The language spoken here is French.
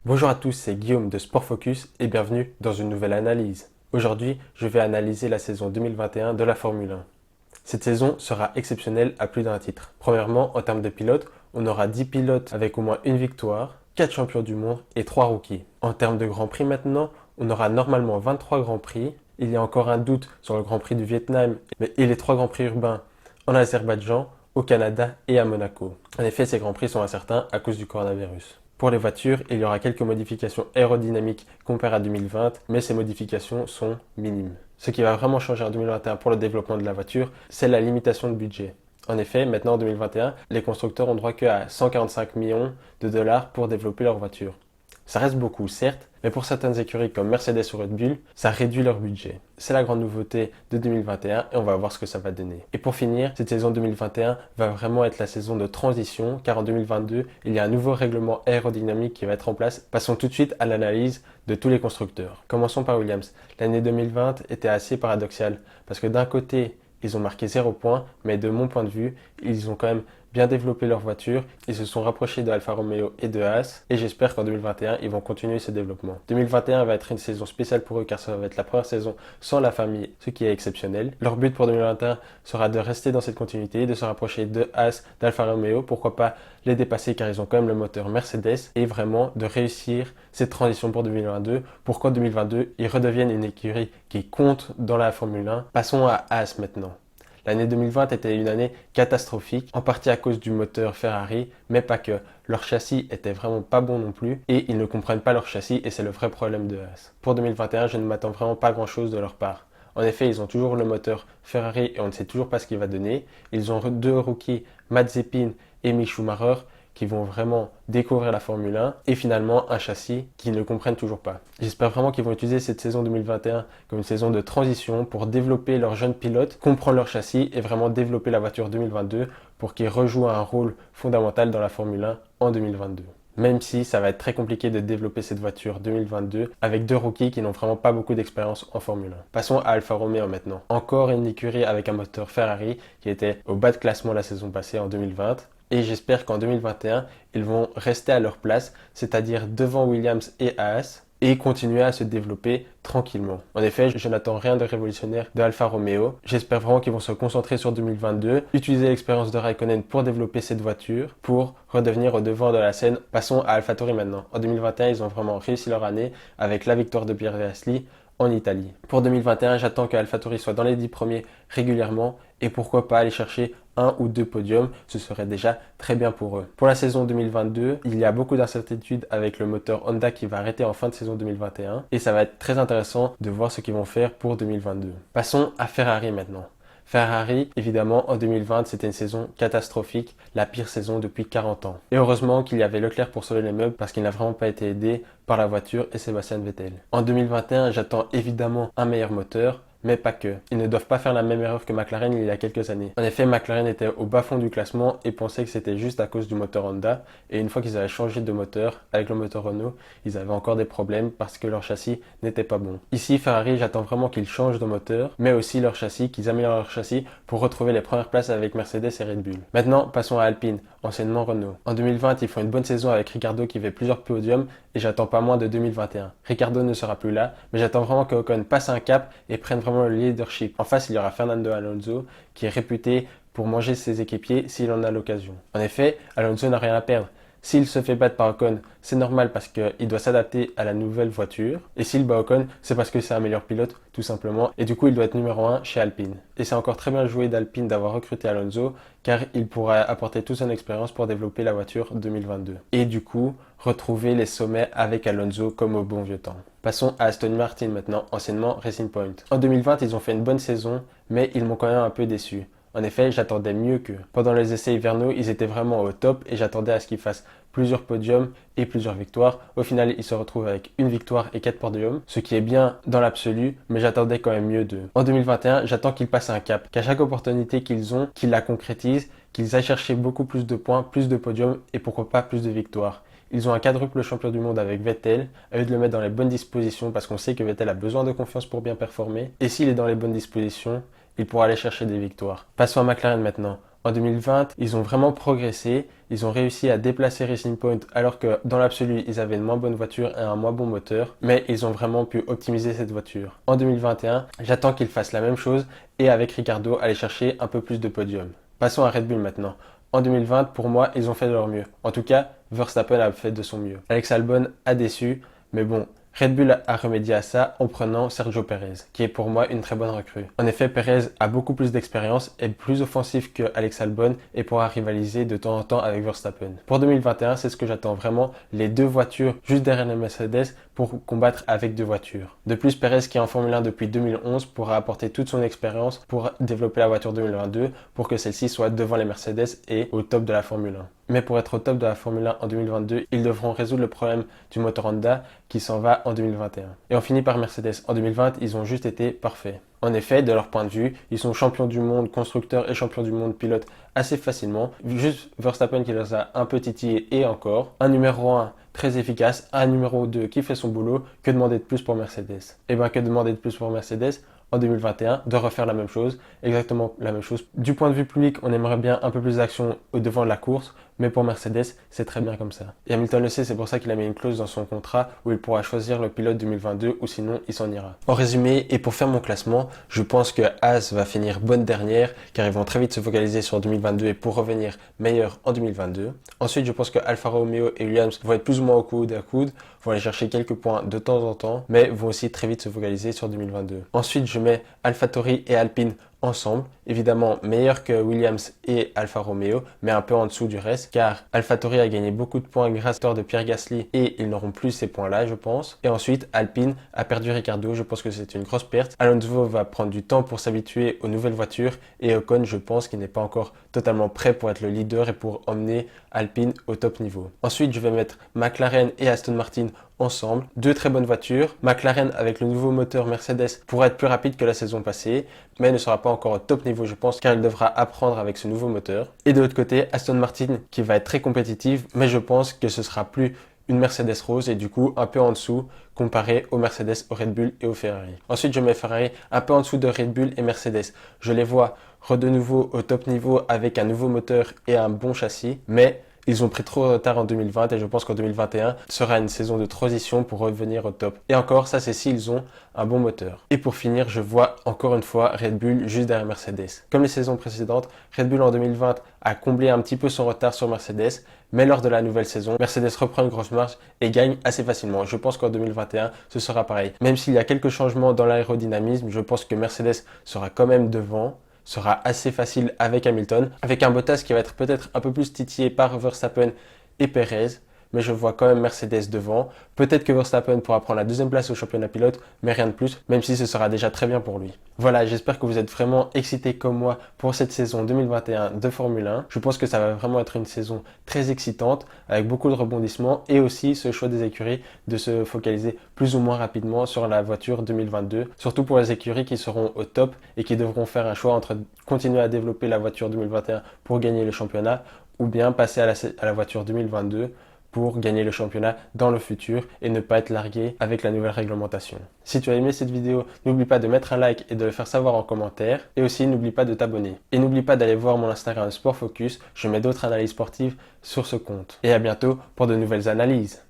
Bonjour à tous, c'est Guillaume de Sport Focus et bienvenue dans une nouvelle analyse. Aujourd'hui, je vais analyser la saison 2021 de la Formule 1. Cette saison sera exceptionnelle à plus d'un titre. Premièrement, en termes de pilotes, on aura 10 pilotes avec au moins une victoire, 4 champions du monde et 3 rookies. En termes de Grand Prix maintenant, on aura normalement 23 Grands Prix. Il y a encore un doute sur le Grand Prix du Vietnam et les 3 Grands Prix urbains en Azerbaïdjan, au Canada et à Monaco. En effet, ces Grands Prix sont incertains à cause du coronavirus. Pour les voitures, il y aura quelques modifications aérodynamiques comparées à 2020, mais ces modifications sont minimes. Ce qui va vraiment changer en 2021 pour le développement de la voiture, c'est la limitation de budget. En effet, maintenant en 2021, les constructeurs ont droit qu'à 145 millions de dollars pour développer leur voiture. Ça reste beaucoup, certes, mais pour certaines écuries comme Mercedes ou Red Bull, ça réduit leur budget. C'est la grande nouveauté de 2021 et on va voir ce que ça va donner. Et pour finir, cette saison 2021 va vraiment être la saison de transition car en 2022, il y a un nouveau règlement aérodynamique qui va être en place. Passons tout de suite à l'analyse de tous les constructeurs. Commençons par Williams. L'année 2020 était assez paradoxale parce que d'un côté, ils ont marqué 0 points, mais de mon point de vue, ils ont quand même bien développé leur voiture, ils se sont rapprochés de Alfa Romeo et de Haas, et j'espère qu'en 2021, ils vont continuer ce développement. 2021 va être une saison spéciale pour eux car ça va être la première saison sans la famille, ce qui est exceptionnel. Leur but pour 2021 sera de rester dans cette continuité, de se rapprocher de Haas, d'Alfa Romeo, pourquoi pas les dépasser car ils ont quand même le moteur Mercedes, et vraiment de réussir cette transition pour 2022, pour qu'en 2022, ils redeviennent une écurie qui compte dans la Formule 1. Passons à Haas maintenant. L'année 2020 était une année catastrophique, en partie à cause du moteur Ferrari, mais pas que. Leur châssis était vraiment pas bon non plus, et ils ne comprennent pas leur châssis, et c'est le vrai problème de Haas. Pour 2021, je ne m'attends vraiment pas grand chose de leur part. En effet, ils ont toujours le moteur Ferrari et on ne sait toujours pas ce qu'il va donner. Ils ont deux rookies, Mazepin et Mick Schumacher, qui vont vraiment découvrir la Formule 1 et finalement un châssis qu'ils ne comprennent toujours pas. J'espère vraiment qu'ils vont utiliser cette saison 2021 comme une saison de transition pour développer leurs jeunes pilotes, comprendre leur châssis et vraiment développer la voiture 2022 pour qu'ils rejouent un rôle fondamental dans la Formule 1 en 2022. Même si ça va être très compliqué de développer cette voiture 2022 avec deux rookies qui n'ont vraiment pas beaucoup d'expérience en Formule 1. Passons à Alfa Romeo maintenant. Encore une écurie avec un moteur Ferrari qui était au bas de classement la saison passée en 2020. Et j'espère qu'en 2021, ils vont rester à leur place, c'est-à-dire devant Williams et Haas, et continuer à se développer tranquillement. En effet, je n'attends rien de révolutionnaire de Alfa Romeo. J'espère vraiment qu'ils vont se concentrer sur 2022, utiliser l'expérience de Raikkonen pour développer cette voiture, pour redevenir au devant de la scène. Passons à AlphaTauri maintenant. En 2021, ils ont vraiment réussi leur année avec la victoire de Pierre Gasly en Italie. Pour 2021, j'attends que AlphaTauri soit dans les 10 premiers régulièrement et pourquoi pas aller chercher un ou deux podiums, ce serait déjà très bien pour eux. Pour la saison 2022, il y a beaucoup d'incertitudes avec le moteur Honda qui va arrêter en fin de saison 2021 et ça va être très intéressant de voir ce qu'ils vont faire pour 2022. Passons à Ferrari maintenant. Ferrari, évidemment, en 2020, c'était une saison catastrophique, la pire saison depuis 40 ans. Et heureusement qu'il y avait Leclerc pour sauver les meubles parce qu'il n'a vraiment pas été aidé par la voiture et Sébastien Vettel. En 2021, j'attends évidemment un meilleur moteur, mais pas que. Ils ne doivent pas faire la même erreur que McLaren il y a quelques années. En effet, McLaren était au bas-fond du classement et pensait que c'était juste à cause du moteur Honda. Et une fois qu'ils avaient changé de moteur avec le moteur Renault, ils avaient encore des problèmes parce que leur châssis n'était pas bon. Ici, Ferrari, j'attends vraiment qu'ils changent de moteur, mais aussi leur châssis, qu'ils améliorent leur châssis pour retrouver les premières places avec Mercedes et Red Bull. Maintenant, passons à Alpine, anciennement Renault. En 2020, ils font une bonne saison avec Ricciardo qui fait plusieurs podiums et j'attends pas moins de 2021. Ricciardo ne sera plus là, mais j'attends vraiment que Ocon passe un cap et prenne vraiment le leadership. En face, il y aura Fernando Alonso qui est réputé pour manger ses équipiers s'il en a l'occasion. En effet, Alonso n'a rien à perdre. S'il se fait battre par Ocon, c'est normal parce qu'il doit s'adapter à la nouvelle voiture. Et s'il bat Ocon, c'est parce que c'est un meilleur pilote, tout simplement. Et du coup, il doit être numéro 1 chez Alpine. Et c'est encore très bien joué d'Alpine d'avoir recruté Alonso, car il pourra apporter toute son expérience pour développer la voiture 2022. Et du coup, retrouver les sommets avec Alonso comme au bon vieux temps. Passons à Aston Martin maintenant, anciennement Racing Point. En 2020, ils ont fait une bonne saison, mais ils m'ont quand même un peu déçu. En effet, j'attendais mieux qu'eux. Pendant les essais hivernaux, ils étaient vraiment au top et j'attendais à ce qu'ils fassent plusieurs podiums et plusieurs victoires. Au final, ils se retrouvent avec une victoire et 4 podiums, ce qui est bien dans l'absolu, mais j'attendais quand même mieux d'eux. En 2021, j'attends qu'ils passent un cap, qu'à chaque opportunité qu'ils ont, qu'ils la concrétisent, qu'ils aillent chercher beaucoup plus de points, plus de podiums et pourquoi pas plus de victoires. Ils ont un quadruple champion du monde avec Vettel, à eux de le mettre dans les bonnes dispositions parce qu'on sait que Vettel a besoin de confiance pour bien performer. Et s'il est dans les bonnes dispositions, il pourra aller chercher des victoires. Passons à McLaren maintenant. En 2020, ils ont vraiment progressé. Ils ont réussi à déplacer Racing Point alors que dans l'absolu, ils avaient une moins bonne voiture et un moins bon moteur. Mais ils ont vraiment pu optimiser cette voiture. En 2021, j'attends qu'ils fassent la même chose et avec Ricciardo, aller chercher un peu plus de podium. Passons à Red Bull maintenant. En 2020, pour moi, ils ont fait de leur mieux. En tout cas, Verstappen a fait de son mieux. Alex Albon a déçu, mais bon, Red Bull a remédié à ça en prenant Sergio Perez, qui est pour moi une très bonne recrue. En effet, Perez a beaucoup plus d'expérience, est plus offensif que Alex Albon et pourra rivaliser de temps en temps avec Verstappen. Pour 2021, c'est ce que j'attends vraiment, les deux voitures juste derrière la Mercedes pour combattre avec deux voitures. De plus, Perez qui est en Formule 1 depuis 2011 pourra apporter toute son expérience pour développer la voiture 2022 pour que celle-ci soit devant les Mercedes et au top de la Formule 1. Mais pour être au top de la Formule 1 en 2022, ils devront résoudre le problème du moteur Honda qui s'en va en 2021. Et on finit par Mercedes. En 2020, ils ont juste été parfaits. En effet, de leur point de vue, ils sont champions du monde constructeurs et champions du monde pilote assez facilement. Juste Verstappen qui les a un peu titillés et encore. Un numéro 1 très efficace, un numéro 2 qui fait son boulot. Que demander de plus pour Mercedes? Eh bien, que demander de plus pour Mercedes? En 2021, de refaire la même chose, exactement la même chose. Du point de vue public, on aimerait bien un peu plus d'action au devant de la course, mais pour Mercedes, c'est très bien comme ça. Et Hamilton le sait, c'est pour ça qu'il a mis une clause dans son contrat où il pourra choisir le pilote 2022 ou sinon il s'en ira. En résumé, et pour faire mon classement, je pense que Haas va finir bonne dernière car ils vont très vite se focaliser sur 2022 et pour revenir meilleur en 2022. Ensuite, je pense que Alfa Romeo et Williams vont être plus ou moins au coude à coude, vont aller chercher quelques points de temps en temps, mais vont aussi très vite se focaliser sur 2022. Ensuite, je mets AlphaTauri et Alpine ensemble, évidemment meilleur que Williams et Alfa Romeo, mais un peu en dessous du reste, car AlphaTauri a gagné beaucoup de points grâce à de Pierre Gasly et ils n'auront plus ces points-là, je pense. Et ensuite, Alpine a perdu Ricciardo, je pense que c'est une grosse perte. Alonso va prendre du temps pour s'habituer aux nouvelles voitures et Ocon, je pense qu'il n'est pas encore totalement prêt pour être le leader et pour emmener Alpine au top niveau. Ensuite, je vais mettre McLaren et Aston Martin ensemble. Deux très bonnes voitures. McLaren avec le nouveau moteur Mercedes pourra être plus rapide que la saison passée, mais ne sera pas encore au top niveau je pense car il devra apprendre avec ce nouveau moteur. Et de l'autre côté, Aston Martin qui va être très compétitive, mais je pense que ce sera plus une Mercedes rose et du coup un peu en dessous comparé aux Mercedes, au Red Bull et au Ferrari. Ensuite, je mets Ferrari un peu en dessous de Red Bull et Mercedes. Je les vois de nouveau au top niveau avec un nouveau moteur et un bon châssis, mais ils ont pris trop de retard en 2020 et je pense qu'en 2021 sera une saison de transition pour revenir au top. Et encore, ça c'est s'ils ont un bon moteur. Et pour finir, je vois encore une fois Red Bull juste derrière Mercedes. Comme les saisons précédentes, Red Bull en 2020 a comblé un petit peu son retard sur Mercedes, mais lors de la nouvelle saison, Mercedes reprend une grosse marche et gagne assez facilement. Je pense qu'en 2021, ce sera pareil. Même s'il y a quelques changements dans l'aérodynamisme, je pense que Mercedes sera quand même devant. Sera assez facile avec Hamilton, avec un Bottas qui va être peut-être un peu plus titillé par Verstappen et Perez, mais je vois quand même Mercedes devant. Peut-être que Verstappen pourra prendre la deuxième place au championnat pilote, mais rien de plus, même si ce sera déjà très bien pour lui. Voilà, j'espère que vous êtes vraiment excités comme moi pour cette saison 2021 de Formule 1. Je pense que ça va vraiment être une saison très excitante, avec beaucoup de rebondissements, et aussi ce choix des écuries de se focaliser plus ou moins rapidement sur la voiture 2022, surtout pour les écuries qui seront au top et qui devront faire un choix entre continuer à développer la voiture 2021 pour gagner le championnat, ou bien passer à la voiture 2022 pour gagner le championnat dans le futur et ne pas être largué avec la nouvelle réglementation. Si tu as aimé cette vidéo, n'oublie pas de mettre un like et de le faire savoir en commentaire. Et aussi, n'oublie pas de t'abonner. Et n'oublie pas d'aller voir mon Instagram Sport Focus, je mets d'autres analyses sportives sur ce compte. Et à bientôt pour de nouvelles analyses.